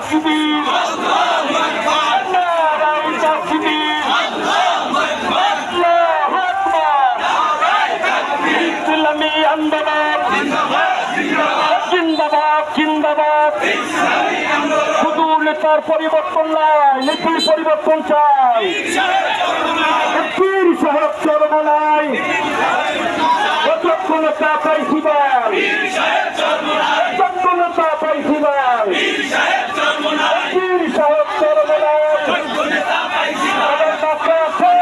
তাকবীর নারায়ে তাকবীর আল্লাহু আকবার ইসলামী আন্দোলন জিন্দাবাদ জিন্দাবাদ শুধু নেতার পরিবর্তন নয় নীতির পরিবর্তন চাই বীর সাহেব চরমনাই যতক্ষণতা পাইছিবার যতক্ষণতা পাইছিবার বীর সাহেব চরমনাই আমাদের কাছে আছে